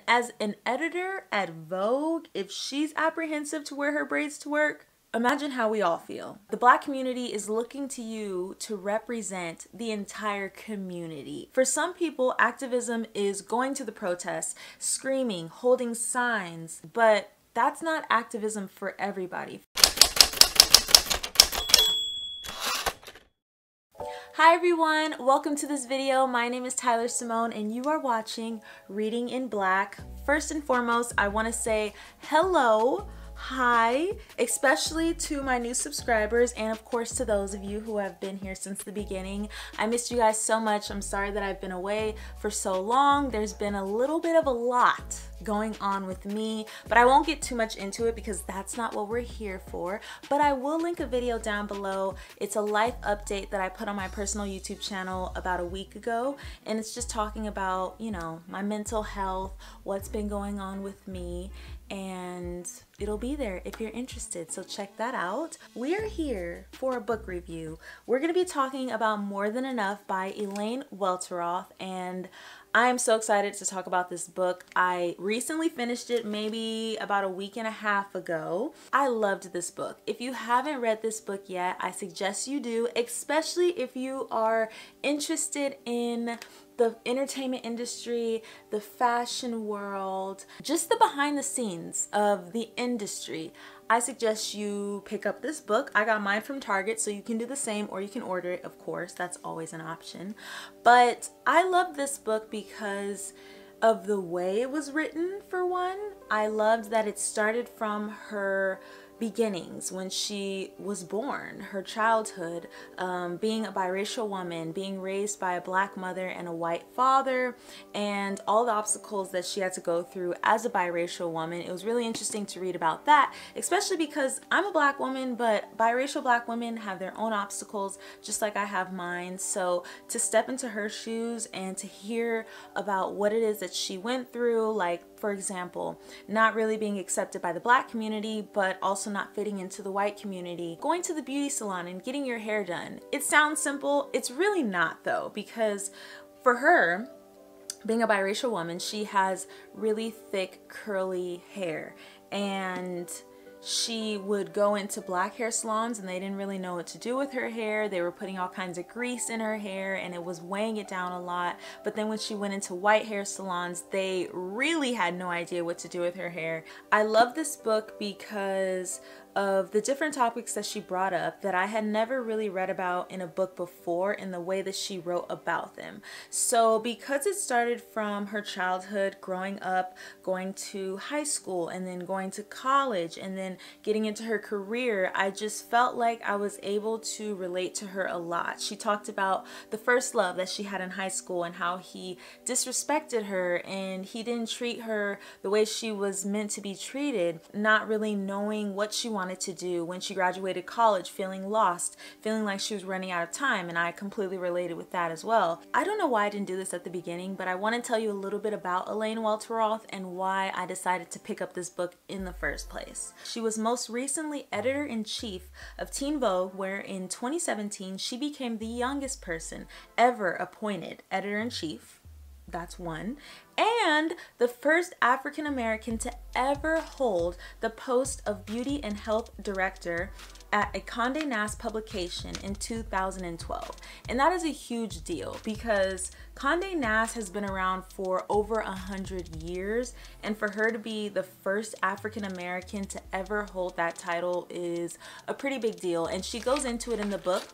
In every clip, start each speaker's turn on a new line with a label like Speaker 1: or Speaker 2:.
Speaker 1: as an editor at Vogue, if she's apprehensive to wear her braids to work, imagine how we all feel. The Black community is looking to you to represent the entire community. For some people, activism is going to the protests, screaming, holding signs, but that's not activism for everybody. Hi everyone, welcome to this video. My name is Tyler Simone and you are watching Reading in Black. First and foremost, I want to say hello. Hi, especially to my new subscribers and of course to those of you who have been here since the beginning. I missed you guys so much. I'm sorry that I've been away for so long. There's been a little bit of a lot going on with me, but I won't get too much into it because that's not what we're here for. But I will link a video down below. It's a life update that I put on my personal YouTube channel about a week ago, and it's just talking about, you know, my mental health, what's been going on with me, and it'll be there if you're interested, so check that out. We are here for a book review. We're going to be talking about More Than Enough by Elaine Roth, and I am so excited to talk about this book. I recently finished it maybe about a week and a half ago. I loved this book. If you haven't read this book yet, I suggest you do, especially if you are interested in the entertainment industry, the fashion world, just the behind the scenes of the industry. I suggest you pick up this book. I got mine from Target, so you can do the same or you can order it, of course. That's always an option. But I love this book because of the way it was written, for one. I loved that it started from her beginnings, when she was born, her childhood, being a biracial woman, being raised by a Black mother and a white father, and all the obstacles that she had to go through as a biracial woman. It was really interesting to read about that, especially because I'm a Black woman, but biracial Black women have their own obstacles just like I have mine. So to step into her shoes and to hear about what it is that she went through, like for example, not really being accepted by the Black community, but also not fitting into the white community, going to the beauty salon and getting your hair done. It sounds simple. It's really not though, because for her, being a biracial woman, she has really thick curly hair, and she would go into Black hair salons and they didn't really know what to do with her hair. They were putting all kinds of grease in her hair and it was weighing it down a lot. But then when she went into white hair salons, they really had no idea what to do with her hair. I love this book because of the different topics that she brought up that I had never really read about in a book before in the way that she wrote about them. So because it started from her childhood, growing up, going to high school, and then going to college, and then getting into her career, I just felt like I was able to relate to her a lot. She talked about the first love that she had in high school and how he disrespected her and he didn't treat her the way she was meant to be treated, not really knowing what she wanted to do. When she graduated college, feeling lost, feeling like she was running out of time, and I completely related with that as well. I don't know why I didn't do this at the beginning, but I want to tell you a little bit about Elaine Roth and why I decided to pick up this book in the first place. She was most recently editor-in-chief of Teen Vogue, where in 2017 she became the youngest person ever appointed editor-in-chief. That's one. And the first African American to ever hold the post of Beauty and Health Director at a Condé Nast publication in 2012. And that is a huge deal because Condé Nast has been around for over 100 years, and for her to be the first African American to ever hold that title is a pretty big deal. And she goes into it in the book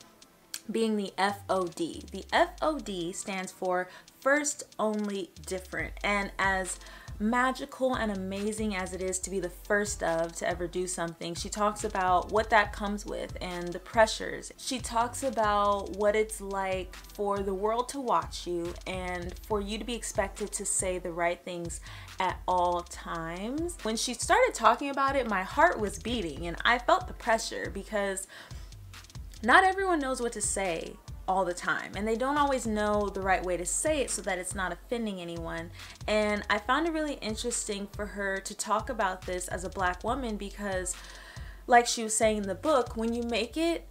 Speaker 1: being the FOD. The FOD stands for First Only Different, and as magical and amazing as it is to be the first of to ever do something, she talks about what that comes with and the pressures. She talks about what it's like for the world to watch you and for you to be expected to say the right things at all times. When she started talking about it, my heart was beating and I felt the pressure because not everyone knows what to say all the time, and they don't always know the right way to say it so that it's not offending anyone. And I found it really interesting for her to talk about this as a Black woman because, like she was saying in the book, when you make it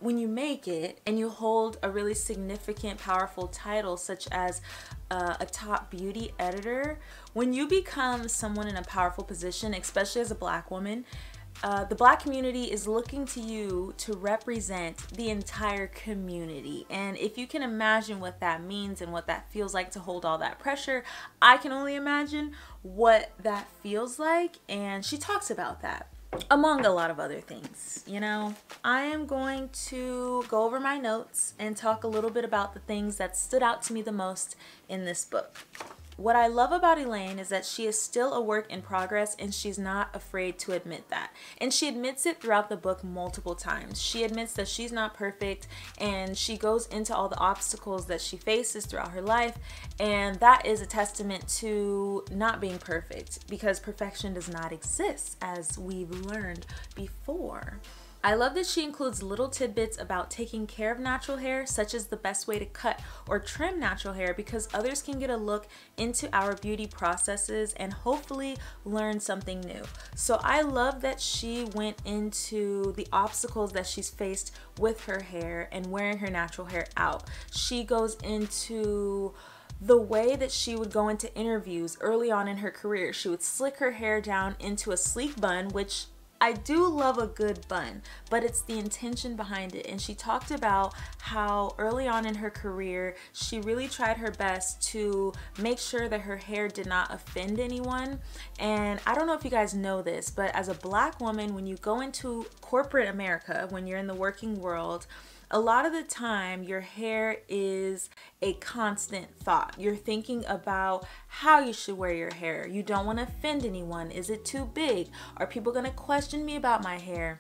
Speaker 1: when you make it and you hold a really significant, powerful title such as a top beauty editor, when you become someone in a powerful position, especially as a Black woman, the Black community is looking to you to represent the entire community. And if you can imagine what that means and what that feels like to hold all that pressure, I can only imagine what that feels like. And she talks about that, among a lot of other things. You know, I am going to go over my notes and talk a little bit about the things that stood out to me the most in this book. What I love about Elaine is that she is still a work in progress, and she's not afraid to admit that. And she admits it throughout the book multiple times. She admits that she's not perfect, and she goes into all the obstacles that she faces throughout her life, and that is a testament to not being perfect, because perfection does not exist, as we've learned before. I love that she includes little tidbits about taking care of natural hair, such as the best way to cut or trim natural hair, because others can get a look into our beauty processes and hopefully learn something new. So I love that she went into the obstacles that she's faced with her hair and wearing her natural hair out. She goes into the way that she would go into interviews early on in her career. She would slick her hair down into a sleek bun, which I do love a good bun, but it's the intention behind it. And she talked about how early on in her career, she really tried her best to make sure that her hair did not offend anyone. And I don't know if you guys know this, but as a Black woman, when you go into corporate America, when you're in the working world, a lot of the time your hair is a constant thought. You're thinking about how you should wear your hair. You don't want to offend anyone. Is it too big? Are people going to question me about my hair?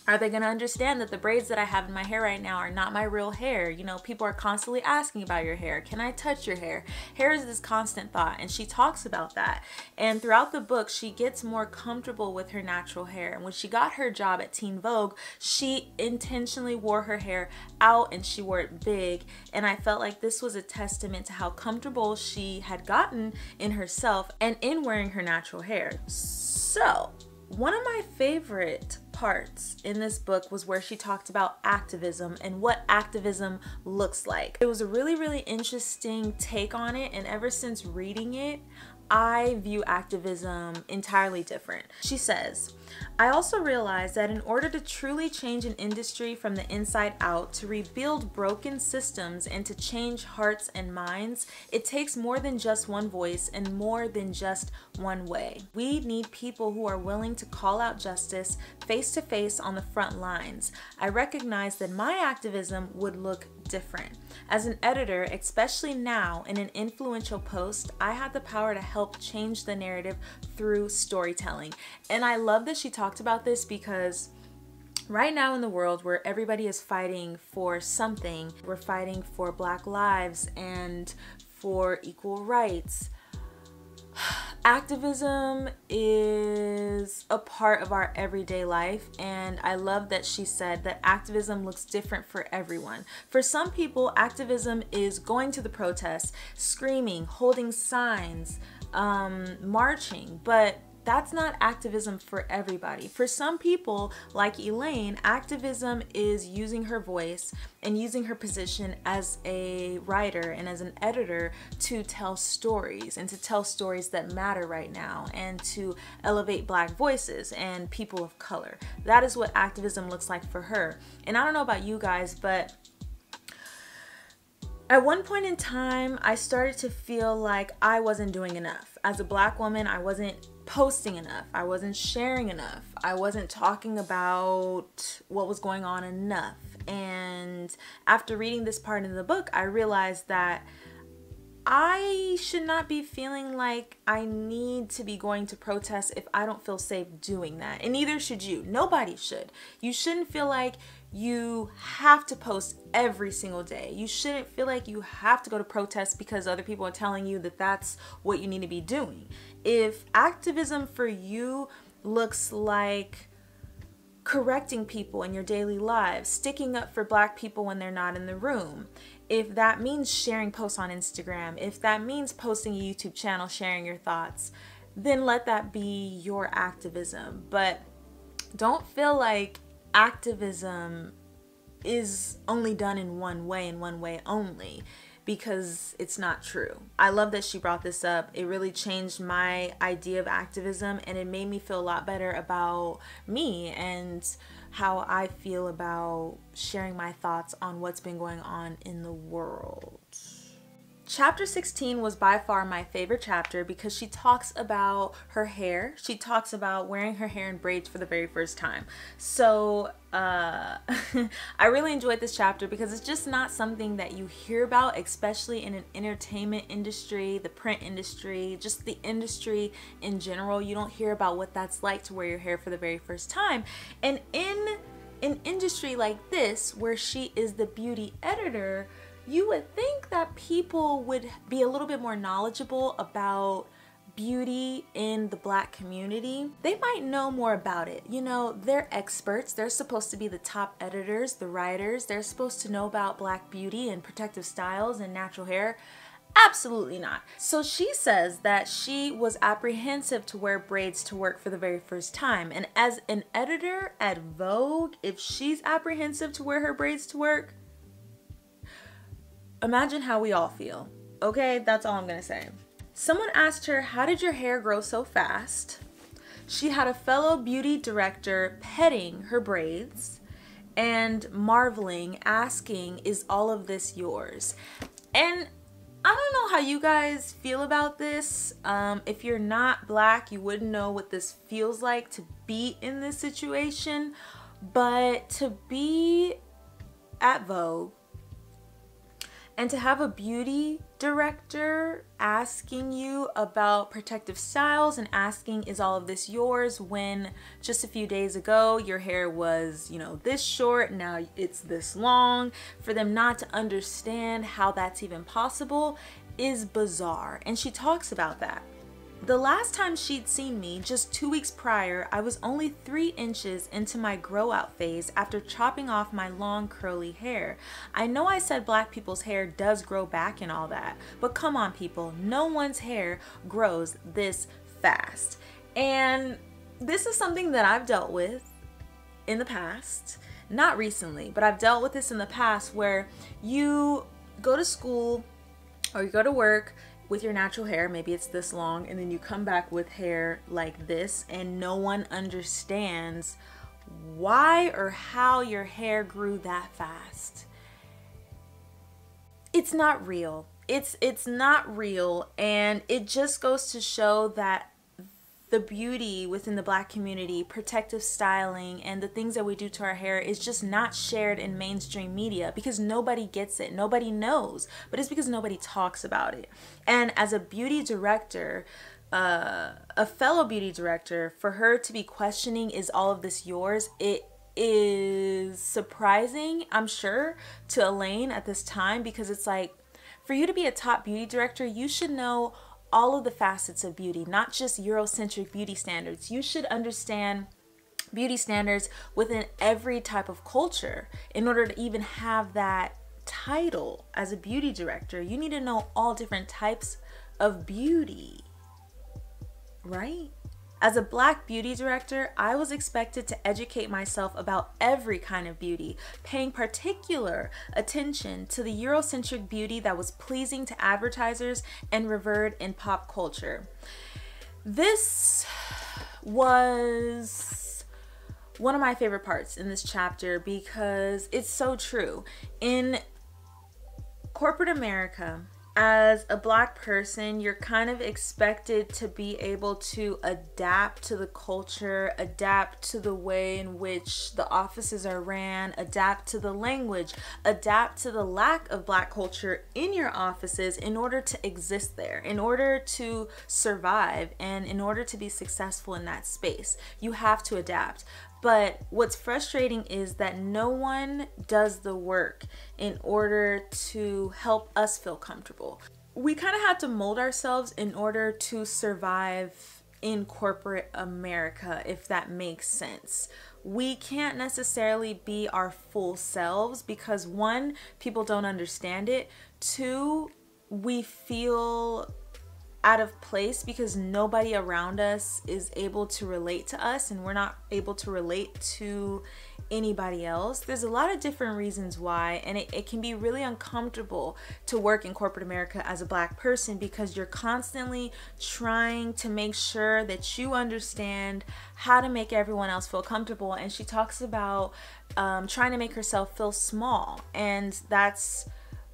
Speaker 1: Are they going to understand that the braids that I have in my hair right now are not my real hair? You know, people are constantly asking about your hair. Can I touch your hair? Hair is this constant thought, and she talks about that. And throughout the book, she gets more comfortable with her natural hair. And when she got her job at Teen Vogue, she intentionally wore her hair out and she wore it big. And I felt like this was a testament to how comfortable she had gotten in herself and in wearing her natural hair. So, one of my favorite parts in this book was where she talked about activism and what activism looks like. It was a really, really interesting take on it, and ever since reading it, I view activism entirely different. She says, I also realized that in order to truly change an industry from the inside out, to rebuild broken systems and to change hearts and minds, it takes more than just one voice and more than just one way. We need people who are willing to call out justice face to face on the front lines. I recognize that my activism would look different. As an editor, especially now in an influential post, I had the power to help change the narrative through storytelling. And I love that she talked about this, because right now in the world where everybody is fighting for something, we're fighting for Black lives and for equal rights. Activism is a part of our everyday life, and I love that she said that activism looks different for everyone. For some people, activism is going to the protests, screaming, holding signs, marching, but that's not activism for everybody. For some people, like Elaine, activism is using her voice and using her position as a writer and as an editor to tell stories, and to tell stories that matter right now, and to elevate Black voices and people of color. That is what activism looks like for her. And I don't know about you guys, but at one point in time, I started to feel like I wasn't doing enough. As a Black woman, I wasn't posting enough. I wasn't sharing enough. I wasn't talking about what was going on enough. And after reading this part in the book, I realized that I should not be feeling like I need to be going to protests if I don't feel safe doing that. And neither should you. Nobody should. You shouldn't feel like you have to post every single day. You shouldn't feel like you have to go to protests because other people are telling you that that's what you need to be doing. If activism for you looks like correcting people in your daily lives, sticking up for Black people when they're not in the room, if that means sharing posts on Instagram, if that means posting a YouTube channel, sharing your thoughts, then let that be your activism. But don't feel like activism is only done in one way and one way only, because it's not true. I love that she brought this up. It really changed my idea of activism, and it made me feel a lot better about me and how I feel about sharing my thoughts on what's been going on in the world. Chapter 16 was by far my favorite chapter because she talks about her hair. She talks about wearing her hair in braids for the very first time. So I really enjoyed this chapter because it's just not something that you hear about, especially in an entertainment industry, the print industry, just the industry in general. You don't hear about what that's like to wear your hair for the very first time. And in an industry like this, where she is the beauty editor, you would think that people would be a little bit more knowledgeable about beauty in the Black community. They might know more about it. You know, they're experts. They're supposed to be the top editors, the writers. They're supposed to know about Black beauty and protective styles and natural hair. Absolutely not. So she says that she was apprehensive to wear braids to work for the very first time. And as an editor at Vogue, if she's apprehensive to wear her braids to work, imagine how we all feel. Okay, that's all I'm gonna say. Someone asked her, how did your hair grow so fast? She had a fellow beauty director petting her braids and marveling, asking, is all of this yours? And I don't know how you guys feel about this. If you're not Black, you wouldn't know what this feels like to be in this situation. But to be at Vogue and to have a beauty director asking you about protective styles and asking, is all of this yours, when just a few days ago your hair was, you know, this short, now it's this long, for them not to understand how that's even possible is bizarre. And she talks about that. The last time she'd seen me, just 2 weeks prior, I was only 3 inches into my grow out phase after chopping off my long curly hair. I know I said Black people's hair does grow back and all that, but come on people, no one's hair grows this fast. And this is something that I've dealt with in the past, not recently, but I've dealt with this in the past, where you go to school or you go to work with your natural hair, maybe it's this long, and then you come back with hair like this, and no one understands why or how your hair grew that fast. It's not real. It's not real, and it just goes to show that the beauty within the Black community, protective styling, and the things that we do to our hair is just not shared in mainstream media because nobody gets it, nobody knows, but it's because nobody talks about it. And as a beauty director, a fellow beauty director, for her to be questioning, is all of this yours, it is surprising, I'm sure, to Elaine at this time, because it's like, for you to be a top beauty director, you should know all of the facets of beauty, not just Eurocentric beauty standards. You should understand beauty standards within every type of culture in order to even have that title as a beauty director. You need to know all different types of beauty, right? As a Black beauty director, I was expected to educate myself about every kind of beauty, paying particular attention to the Eurocentric beauty that was pleasing to advertisers and revered in pop culture. This was one of my favorite parts in this chapter because it's so true. In corporate America, as a Black person, you're kind of expected to be able to adapt to the culture, adapt to the way in which the offices are ran, adapt to the language, adapt to the lack of Black culture in your offices in order to exist there, in order to survive, and in order to be successful in that space. You have to adapt. But what's frustrating is that no one does the work in order to help us feel comfortable. We kind of have to mold ourselves in order to survive in corporate America, if that makes sense. We can't necessarily be our full selves because, one, people don't understand it. Two, we feel out of place because nobody around us is able to relate to us and we're not able to relate to anybody else. There's a lot of different reasons why, and it can be really uncomfortable to work in corporate America as a Black person because you're constantly trying to make sure that you understand how to make everyone else feel comfortable. And she talks about trying to make herself feel small, and that's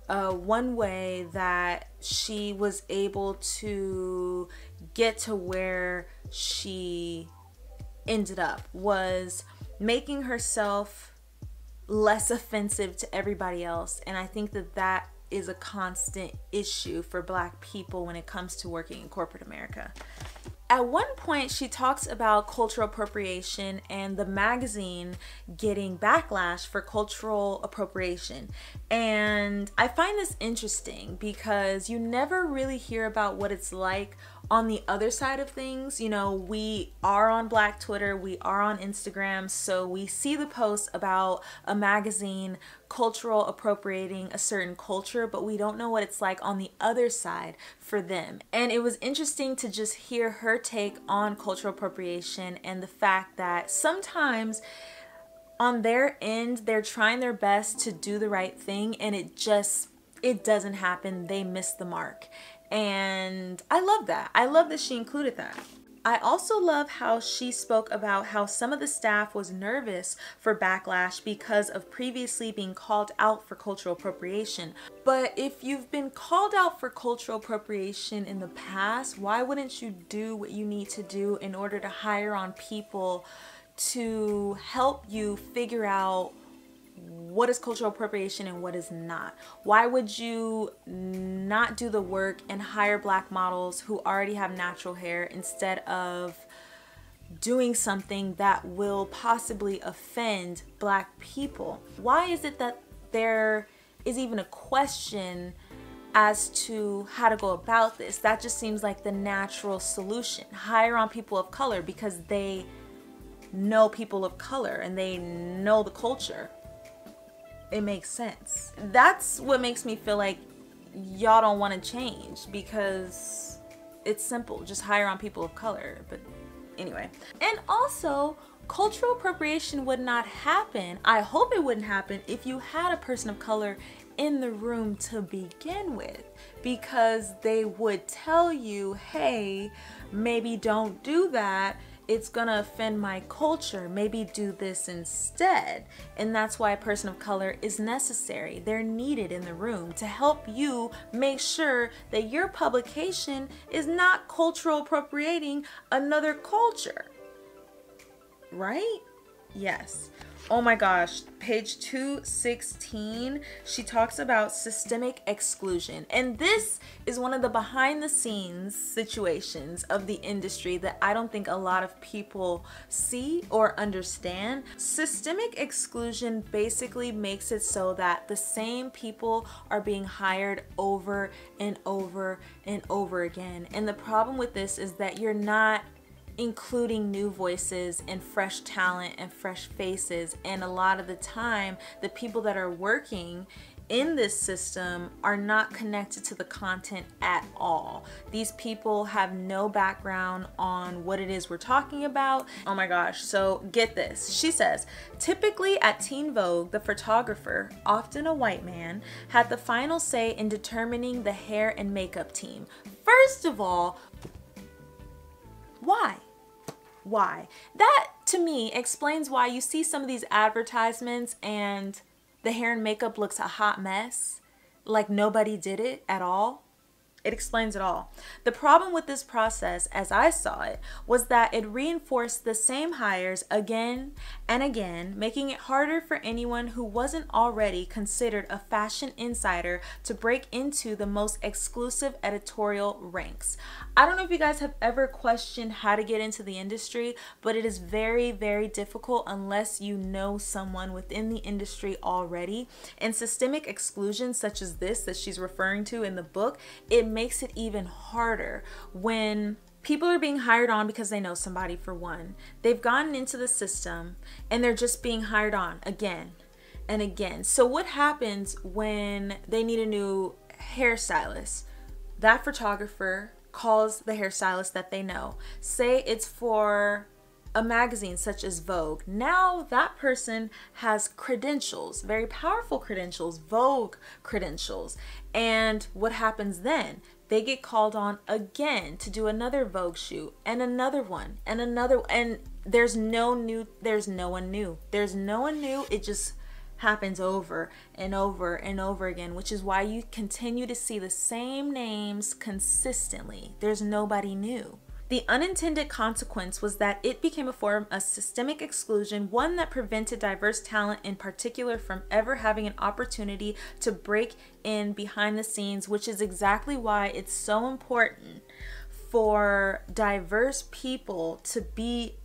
Speaker 1: one way that she was able to get to where she ended up was making herself less offensive to everybody else. And I think that that is a constant issue for Black people when it comes to working in corporate America. At one point, she talks about cultural appropriation and the magazine getting backlash for cultural appropriation. And I find this interesting because you never really hear about what it's like on the other side of things. You know, we are on Black Twitter, we are on Instagram, so we see the posts about a magazine cultural appropriating a certain culture, but we don't know what it's like on the other side for them. And it was interesting to just hear her take on cultural appropriation and the fact that sometimes on their end, they're trying their best to do the right thing and it doesn't happen. They miss the mark. And I love that. I love that she included that. I also love how she spoke about how some of the staff was nervous for backlash because of previously being called out for cultural appropriation. But if you've been called out for cultural appropriation in the past, why wouldn't you do what you need to do in order to hire on people to help you figure out what is cultural appropriation and what is not? Why would you not do the work and hire Black models who already have natural hair instead of doing something that will possibly offend Black people? Why is it that there is even a question as to how to go about this? That just seems like the natural solution. Hire on people of color because they know people of color and they know the culture. It makes sense. That's what makes me feel like y'all don't want to change, because it's simple. Just hire on people of color. But anyway. And also, cultural appropriation would not happen, I hope it wouldn't happen, if you had a person of color in the room to begin with, because they would tell you, hey, maybe don't do that. It's gonna offend my culture. Maybe do this instead. And that's why a person of color is necessary. They're needed in the room to help you make sure that your publication is not cultural appropriating another culture. Right? Yes. Oh my gosh, page 216, she talks about systemic exclusion. And this is one of the behind the scenes situations of the industry that I don't think a lot of people see or understand. Systemic exclusion basically makes it so that the same people are being hired over and over and over again. And the problem with this is that you're not including new voices and fresh talent and fresh faces, and a lot of the time the people that are working in this system are not connected to the content at all. These people have no background on what it is we're talking about. Oh my gosh, so get this. She says, typically at Teen Vogue, the photographer, often a white man, had the final say in determining the hair and makeup team. First of all, why? Why? That to me explains why you see some of these advertisements and the hair and makeup looks a hot mess, like nobody did it at all. It explains it all. The problem with this process, as I saw it, was that it reinforced the same hires again and again, making it harder for anyone who wasn't already considered a fashion insider to break into the most exclusive editorial ranks. I don't know if you guys have ever questioned how to get into the industry, but it is very, very difficult unless you know someone within the industry already. And systemic exclusion, such as this that she's referring to in the book, it makes it even harder when people are being hired on because they know somebody. For one, they've gotten into the system and they're just being hired on again and again. So what happens when they need a new hairstylist? That photographer calls the hairstylist that they know. Say it's for a magazine such as Vogue. Now that person has credentials, very powerful credentials, Vogue credentials. And what happens then? They get called on again to do another Vogue shoot and another one and another, and there's no one new. It just happens over and over and over again, which is why you continue to see the same names consistently. There's nobody new. The unintended consequence was that it became a form of systemic exclusion, one that prevented diverse talent in particular from ever having an opportunity to break in behind the scenes, which is exactly why it's so important for diverse people to be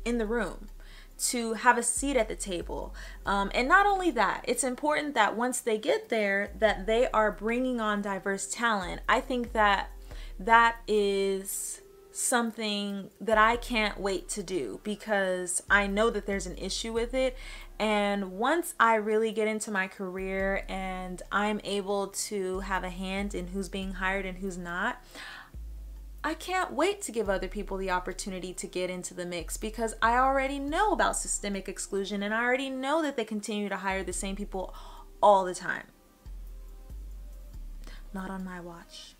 Speaker 1: in the room, to have a seat at the table. And not only that, it's important that once they get there, that they are bringing on diverse talent. I think that is something that I can't wait to do, because I know that there's an issue with it. And once I really get into my career and I'm able to have a hand in who's being hired and who's not, I can't wait to give other people the opportunity to get into the mix, because I already know about systemic exclusion and I already know that they continue to hire the same people all the time. Not on my watch.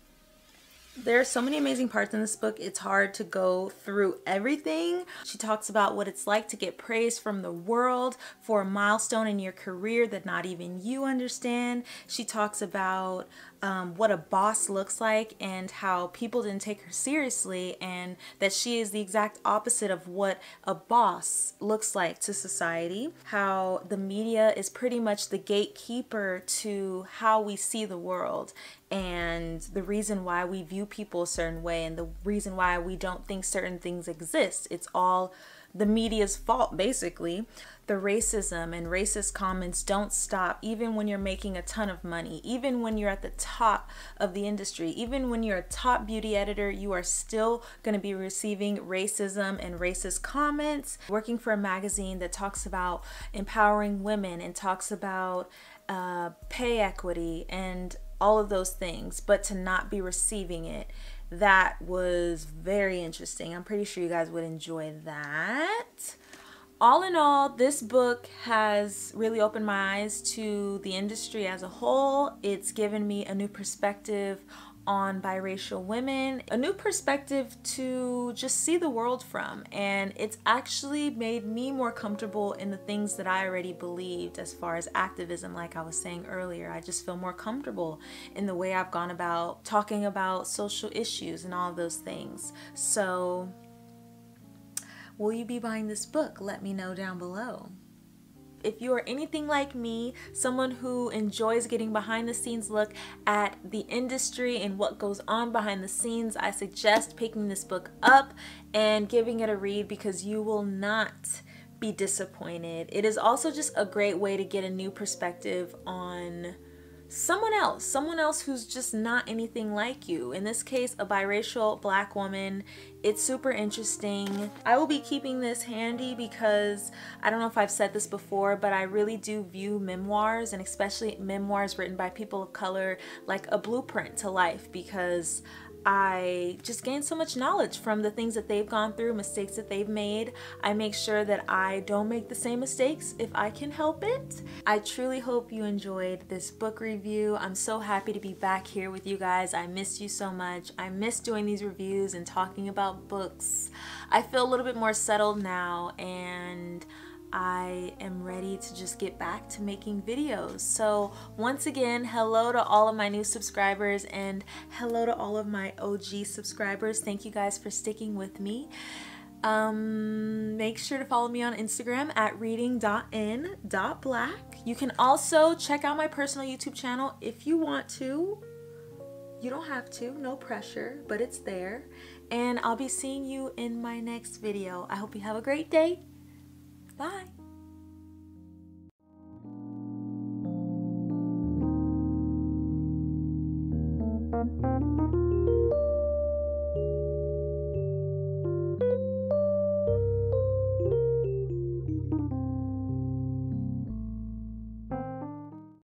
Speaker 1: There are so many amazing parts in this book, it's hard to go through everything. She talks about what it's like to get praise from the world for a milestone in your career that not even you understand. She talks about what a boss looks like and how people didn't take her seriously, and that she is the exact opposite of what a boss looks like to society. How the media is pretty much the gatekeeper to how we see the world, and the reason why we view people a certain way, and the reason why we don't think certain things exist. It's all the media's fault, basically. The racism and racist comments don't stop, even when you're making a ton of money, even when you're at the top of the industry, even when you're a top beauty editor, you are still going to be receiving racism and racist comments. Working for a magazine that talks about empowering women and talks about pay equity and all of those things, but to not be receiving it. That was very interesting. I'm pretty sure you guys would enjoy that. All in all, this book has really opened my eyes to the industry as a whole. It's given me a new perspective on biracial women, a new perspective to just see the world from, and it's actually made me more comfortable in the things that I already believed as far as activism. Like I was saying earlier, I just feel more comfortable in the way I've gone about talking about social issues and all of those things. So will you be buying this book? Let me know down below. If you are anything like me, someone who enjoys getting behind the scenes look at the industry and what goes on behind the scenes, I suggest picking this book up and giving it a read, because you will not be disappointed. It is also just a great way to get a new perspective on someone else who's just not anything like you. In this case, a biracial black woman. It's super interesting. I will be keeping this handy because I don't know if I've said this before, but I really do view memoirs, and especially memoirs written by people of color, like a blueprint to life, because I just gain so much knowledge from the things that they've gone through, mistakes that they've made. I make sure that I don't make the same mistakes if I can help it. I truly hope you enjoyed this book review. I'm so happy to be back here with you guys. I missed you so much. I miss doing these reviews and talking about books. I feel a little bit more settled now, and I am ready to just get back to making videos. So once again, hello to all of my new subscribers, and hello to all of my OG subscribers. Thank you guys for sticking with me. Make sure to follow me on Instagram at reading.in.black. You can also check out my personal YouTube channel if you want to. You don't have to, no pressure, but it's there. And I'll be seeing you in my next video. I hope you have a great day. Bye.